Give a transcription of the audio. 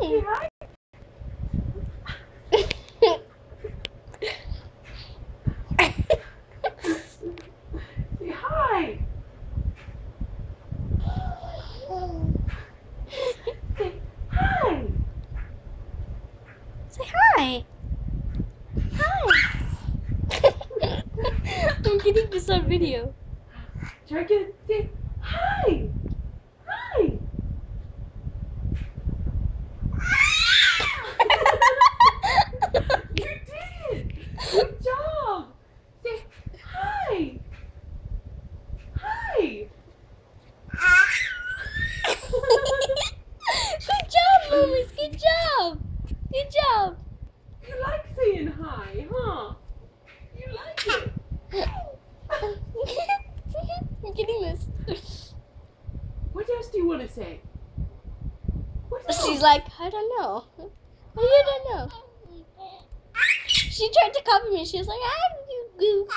Say hi. Say hi. Say hi. Say hi. Hi. I'm getting this on video. Try again. Say hi. Hi. You did. Good job. Say hi. Hi. Good job, Loomis. Good job. Good job. You like saying hi, huh? You like it. I'm getting this. What else do you want to say? What else? She's like, I don't know. I don't know. She tried to copy me. She was like, I do goof.